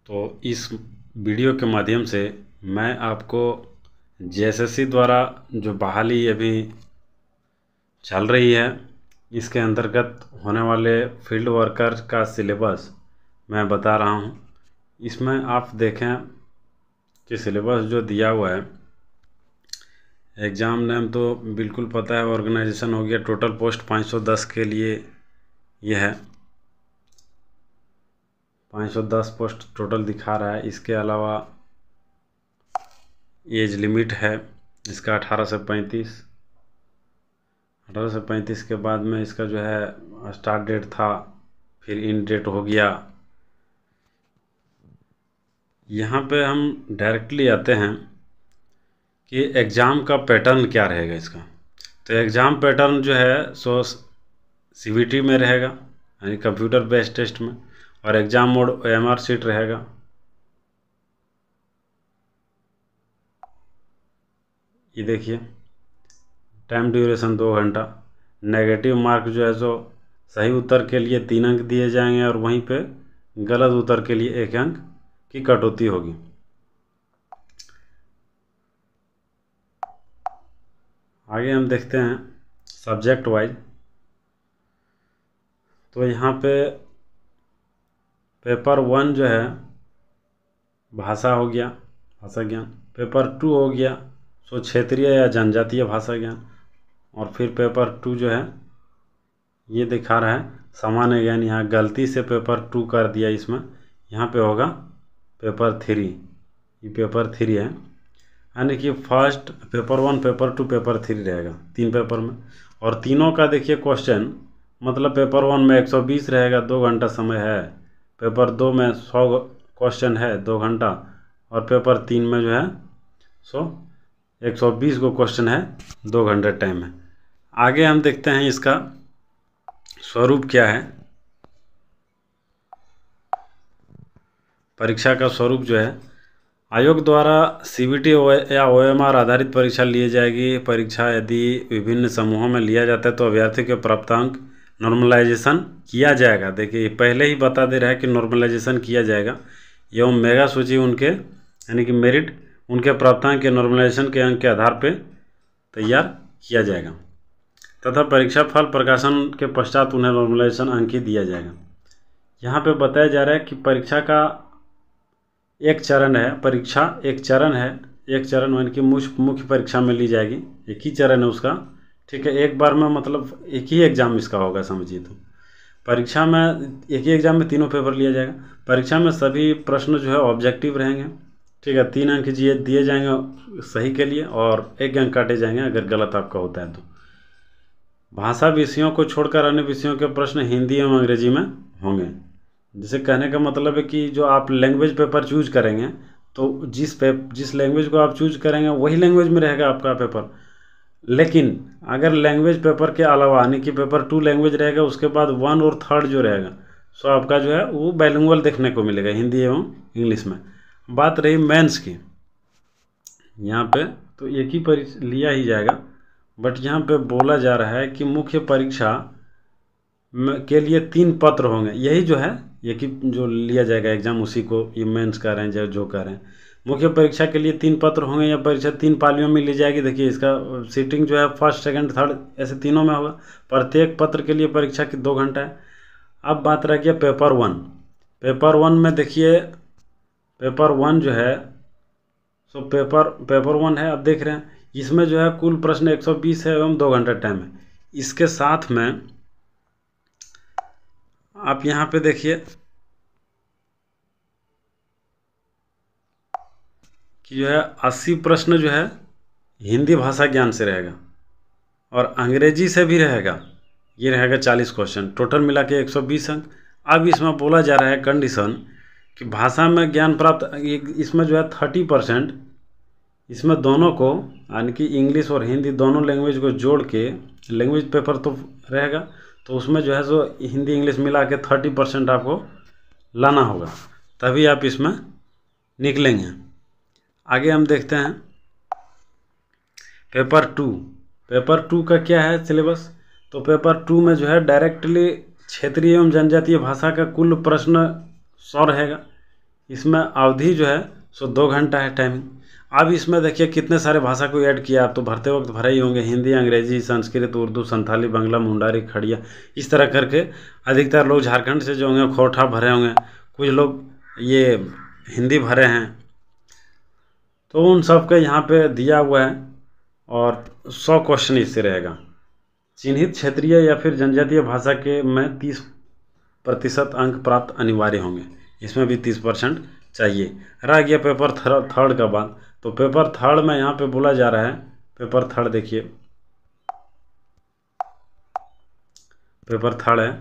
तो इस वीडियो के माध्यम से मैं आपको जेएसएससी द्वारा जो बहाली अभी चल रही है इसके अंतर्गत होने वाले फील्ड वर्कर का सिलेबस मैं बता रहा हूँ। इसमें आप देखें कि सिलेबस जो दिया हुआ है, एग्ज़ाम नेम तो बिल्कुल पता है, ऑर्गेनाइजेशन हो गया, टोटल पोस्ट 510 के लिए यह है, 510 पोस्ट टोटल दिखा रहा है। इसके अलावा एज लिमिट है इसका 18 से 35, 18 से 35 के बाद में इसका जो है स्टार्ट डेट था, फिर इन डेट हो गया। यहाँ पे हम डायरेक्टली आते हैं कि एग्ज़ाम का पैटर्न क्या रहेगा इसका। तो एग्ज़ाम पैटर्न जो है सो सीबीटी में रहेगा, यानी कंप्यूटर बेस्ड टेस्ट में, और एग्ज़ाम मोड ओएमआर शीट रहेगा। ये देखिए टाइम ड्यूरेशन 2 घंटा। नेगेटिव मार्क जो है सो सही उत्तर के लिए 3 अंक दिए जाएंगे और वहीं पे गलत उत्तर के लिए 1 अंक की कटौती होगी। आगे हम देखते हैं सब्जेक्ट वाइज। तो यहाँ पे पेपर 1 जो है भाषा हो गया, भाषा ज्ञान। पेपर 2 हो गया सो क्षेत्रीय या जनजातीय भाषा ज्ञान। और फिर पेपर 2 जो है ये दिखा रहा है सामान्य ज्ञान। यहाँ गलती से पेपर 2 कर दिया, इसमें यहाँ पे होगा पेपर 3। ये पेपर 3 है, यानी कि फर्स्ट पेपर 1, पेपर 2, पेपर 3 रहेगा 3 पेपर में। और तीनों का देखिए क्वेश्चन, मतलब पेपर 1 में 120 रहेगा, 2 घंटा समय है। पेपर 2 में 100 क्वेश्चन है, 2 घंटा। और पेपर 3 में जो है सो 120 को क्वेश्चन है, 2 घंटे टाइम है। आगे हम देखते हैं इसका स्वरूप क्या है। परीक्षा का स्वरूप जो है, आयोग द्वारा सीबीटी या ओएमआर आधारित परीक्षा ली जाएगी। परीक्षा यदि विभिन्न समूहों में लिया जाता है तो अभ्यर्थी के प्राप्तांक नॉर्मलाइजेशन किया जाएगा। देखिए पहले ही बता दे रहा है कि नॉर्मलाइजेशन किया जाएगा एवं मेगा सूची उनके यानी कि मेरिट उनके प्राप्तांक के नॉर्मलाइजेशन के अंक के आधार पर तैयार किया जाएगा तथा परीक्षा फल प्रकाशन के पश्चात उन्हें नॉर्मलाइजेशन अंक ही दिया जाएगा। यहाँ पे बताया जा रहा है कि परीक्षा का एक चरण है, परीक्षा एक चरण है, एक चरण यानी कि मुख्य परीक्षा में ली जाएगी, एक ही चरण है उसका, ठीक है। एक बार में मतलब एक ही एग्ज़ाम इसका होगा, समझिए। तो परीक्षा में एक ही एग्ज़ाम में तीनों पेपर लिया जाएगा। परीक्षा में सभी प्रश्न जो है ऑब्जेक्टिव रहेंगे, ठीक है। 3 अंक दिए जाएंगे सही के लिए और 1 अंक काटे जाएंगे अगर गलत आपका होता है तो। भाषा विषयों को छोड़कर अन्य विषयों के प्रश्न हिंदी एवं अंग्रेजी में होंगे। जिसे कहने का मतलब है कि जो आप लैंग्वेज पेपर चूज करेंगे तो जिस लैंग्वेज को आप चूज करेंगे वही लैंग्वेज में रहेगा आपका पेपर। लेकिन अगर लैंग्वेज पेपर के अलावा यानी कि पेपर 2 लैंग्वेज रहेगा, उसके बाद 1 और 3 जो रहेगा सो आपका जो है वो बाइलिंगुअल देखने को मिलेगा, हिंदी एवं इंग्लिश में। बात रही मेंस की, यहाँ पे तो एक ही परीक्षा लिया ही जाएगा, बट यहाँ पे बोला जा रहा है कि मुख्य परीक्षा के लिए 3 पत्र होंगे। यही जो है ये कि जो लिया जाएगा एग्ज़ाम, उसी को ये मेंस कर रहे हैं जो कर रहे हैं। मुख्य परीक्षा के लिए 3 पत्र होंगे या परीक्षा 3 पालियों में ली जाएगी। देखिए इसका सीटिंग जो है फर्स्ट, सेकंड, थर्ड ऐसे तीनों में होगा। प्रत्येक पत्र के लिए परीक्षा की 2 घंटा है। अब बात रह गया पेपर 1। पेपर 1 में देखिए पेपर 1 जो है सो पेपर 1 है, अब देख रहे हैं इसमें जो है कुल प्रश्न 120 है एवं 2 घंटा टाइम है। इसके साथ में आप यहाँ पे देखिए कि जो है 80 प्रश्न जो है हिंदी भाषा ज्ञान से रहेगा और अंग्रेजी से भी रहेगा। ये रहेगा 40 क्वेश्चन, टोटल मिला के 120 अंक। अब इसमें बोला जा रहा है कंडीशन कि भाषा में ज्ञान प्राप्त, इसमें जो है 30% इसमें दोनों को यानी कि इंग्लिश और हिंदी दोनों लैंग्वेज को जोड़ के, लैंग्वेज पेपर तो रहेगा तो उसमें जो है सो हिंदी इंग्लिश मिला के 30% आपको लाना होगा, तभी आप इसमें निकलेंगे। आगे हम देखते हैं पेपर 2। पेपर 2 का क्या है सिलेबस। तो पेपर 2 में जो है डायरेक्टली क्षेत्रीय एवं जनजातीय भाषा का कुल प्रश्न 100 रहेगा। इसमें अवधि जो है सो 2 घंटा है टाइमिंग। अब इसमें देखिए कितने सारे भाषा को ऐड किया, आप तो भरते वक्त भरे ही होंगे, हिंदी, अंग्रेजी, संस्कृत, उर्दू, संथाली, बांग्ला, मुंडारी, खड़िया, इस तरह करके अधिकतर लोग झारखंड से जो होंगे खोरठा भरे होंगे, कुछ लोग ये हिंदी भरे हैं, तो उन सब के यहाँ पे दिया हुआ है और 100 क्वेश्चन इससे रहेगा। चिन्हित क्षेत्रीय या फिर जनजातीय भाषा के में 30% अंक प्राप्त अनिवार्य होंगे, इसमें भी 30% चाहिए। रह गया पेपर थर्ड का बात, तो पेपर थर्ड में यहाँ पे बोला जा रहा है, पेपर थर्ड देखिए, पेपर थर्ड है,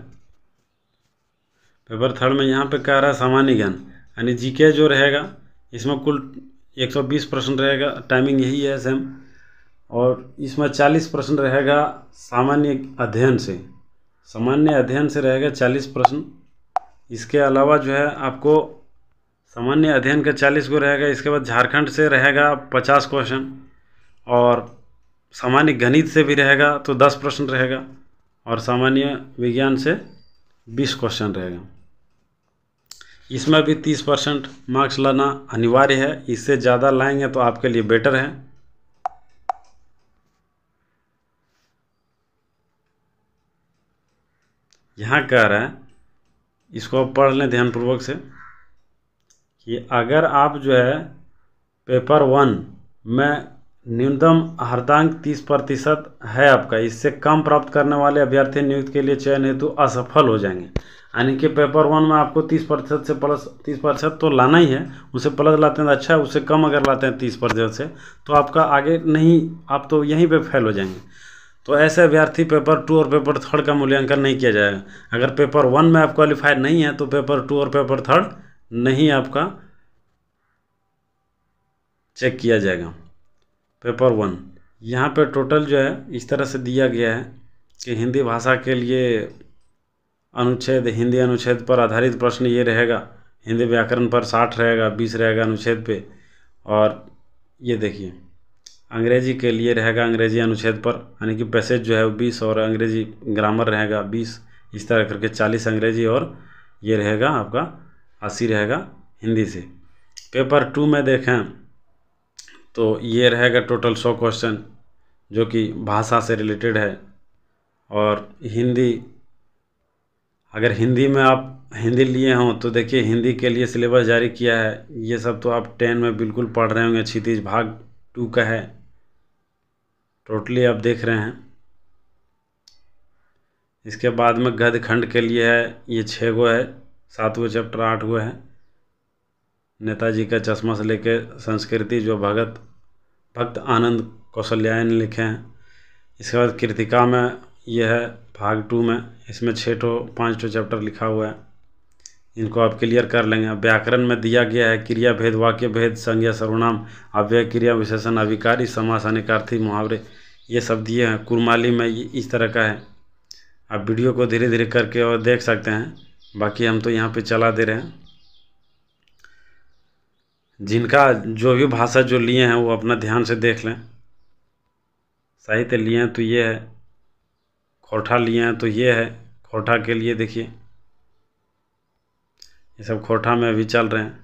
पेपर थर्ड में यहाँ पे कह रहा है सामान्य ज्ञान यानी जीके जो रहेगा, इसमें कुल 120 प्रश्न रहेगा, टाइमिंग यही है सेम, और इसमें 40% रहेगा सामान्य अध्ययन से, सामान्य अध्ययन से रहेगा 40 प्रश्न। इसके अलावा जो है आपको सामान्य अध्ययन का 40 को रहेगा, इसके बाद झारखंड से रहेगा 50 क्वेश्चन, और सामान्य गणित से भी रहेगा तो 10 प्रश्न रहेगा, और सामान्य विज्ञान से 20 क्वेश्चन रहेगा। इसमें भी 30% मार्क्स लाना अनिवार्य है, इससे ज़्यादा लाएंगे तो आपके लिए बेटर है। यहाँ कह रहा है, इसको आप पढ़ लें ध्यानपूर्वक से, कि अगर आप जो है पेपर 1 में न्यूनतम अर्धांक 30% है आपका, इससे कम प्राप्त करने वाले अभ्यर्थी नियुक्ति के लिए चयन हेतु असफल हो जाएंगे। यानी कि पेपर 1 में आपको 30% से प्लस 30% तो लाना ही है, उससे प्लस लाते हैं तो अच्छा है, उससे कम अगर लाते हैं 30% से तो आपका आगे नहीं, आप तो यहीं पे फेल हो जाएंगे। तो ऐसे अभ्यर्थी पेपर 2 और पेपर 3 का मूल्यांकन नहीं किया जाएगा। अगर पेपर 1 में आप क्वालिफाइड नहीं है तो पेपर 2 और पेपर 3 नहीं आपका चेक किया जाएगा। पेपर 1 यहाँ पे टोटल जो है इस तरह से दिया गया है कि हिंदी भाषा के लिए अनुच्छेद, हिंदी अनुच्छेद पर आधारित प्रश्न ये रहेगा, हिंदी व्याकरण पर 60 रहेगा, 20 रहेगा अनुच्छेद पे, और ये देखिए अंग्रेजी के लिए रहेगा अंग्रेजी अनुच्छेद पर, यानी कि पैसेज जो है वो 20, और अंग्रेजी ग्रामर रहेगा 20, इस तरह करके 40 अंग्रेजी, और ये रहेगा आपका 80 रहेगा हिंदी से। पेपर 2 में देखें तो ये रहेगा टोटल 100 क्वेश्चन जो कि भाषा से रिलेटेड है, और हिंदी, अगर हिंदी में आप हिंदी लिए हों तो देखिए हिंदी के लिए सिलेबस जारी किया है, ये सब तो आप 10 में बिल्कुल पढ़ रहे होंगे, क्षितिज भाग 2 का है, टोटली आप देख रहे हैं। इसके बाद में गद्य खंड के लिए है, ये 6 गो है, 7वां चैप्टर 8 गो है, नेताजी का चश्मा से लेके संस्कृति जो भक्त आनंद कौशल्यायन ने लिखे हैं। इसके बाद कृतिका में यह है भाग 2 में, इसमें 5 चैप्टर लिखा हुआ है, इनको आप क्लियर कर लेंगे। व्याकरण में दिया गया है क्रिया भेद, वाक्य भेद, संज्ञा, सर्वनाम, अव्यय, क्रिया विशेषण, अभिकारी, समास, अनेकार्थी, मुहावरे, ये सब दिए हैं। कुरमाली में इस तरह का है, आप वीडियो को धीरे धीरे करके और देख सकते हैं, बाकी हम तो यहाँ पे चला दे रहे हैं। जिनका जो भी भाषा जो लिए हैं वो अपना ध्यान से देख लें। साहित्य लिए हैं तो ये है, खोरठा लिए हैं तो ये है, खोरठा के लिए देखिए ये सब खोरठा में अभी चल रहे हैं।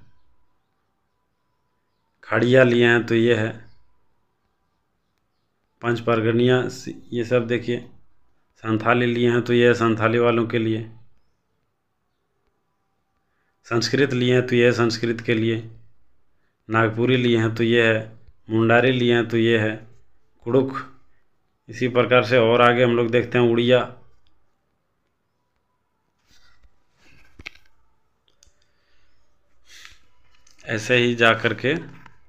खड़िया लिए हैं तो ये है, पंच परगनिया, ये सब देखिए। संथाली लिए हैं तो ये है संथाली वालों के लिए। संस्कृत लिए हैं तो ये है संस्कृत के लिए। नागपुरी लिए हैं तो ये है, मुंडारी लिए हैं तो ये है, कुड़ुक, इसी प्रकार से और आगे हम लोग देखते हैं उड़िया। ऐसे ही जा कर के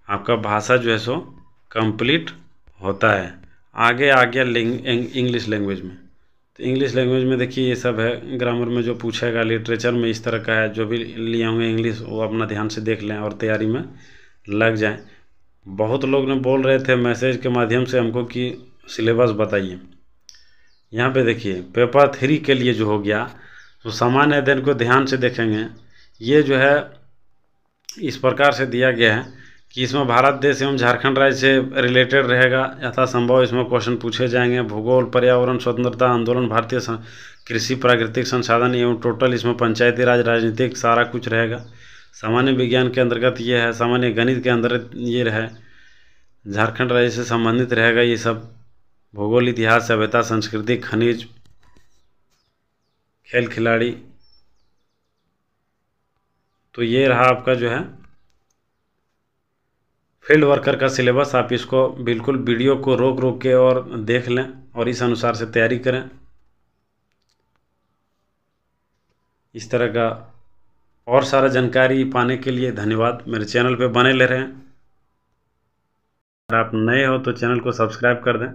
आपका भाषा जो है सो कंप्लीट होता है। आगे आ गया इंग्लिश लैंग्वेज में, तो इंग्लिश लैंग्वेज में देखिए ये सब है, ग्रामर में जो पूछेगा, लिटरेचर में इस तरह का है। जो भी लिए होंगे इंग्लिश वो अपना ध्यान से देख लें और तैयारी में लग जाएं। बहुत लोग ने बोल रहे थे मैसेज के माध्यम से हमको कि सिलेबस बताइए। यहाँ पे देखिए पेपर 3 के लिए जो हो गया, तो सामान्य अध्ययन को ध्यान से देखेंगे। ये जो है इस प्रकार से दिया गया है कि इसमें भारत देश एवं झारखंड राज्य से रिलेटेड रहेगा, यथासंभव इसमें क्वेश्चन पूछे जाएंगे। भूगोल, पर्यावरण, स्वतंत्रता आंदोलन, भारतीय कृषि, प्राकृतिक संसाधन एवं टोटल इसमें पंचायती राज, राजनीतिक, सारा कुछ रहेगा। सामान्य विज्ञान के अंतर्गत ये है, सामान्य गणित के अंदर ये रहे, झारखंड राज्य से संबंधित रहेगा ये सब। भूगोल, इतिहास, सभ्यता, संस्कृति, खनिज, खेल खिलाड़ी। तो ये रहा आपका जो है फील्ड वर्कर का सिलेबस। आप इसको बिल्कुल वीडियो को रोक रोक के और देख लें और इस अनुसार से तैयारी करें। इस तरह का और सारा जानकारी पाने के लिए धन्यवाद। मेरे चैनल पे बने ले रहे हैं। अगर आप नए हो तो चैनल को सब्सक्राइब कर दें।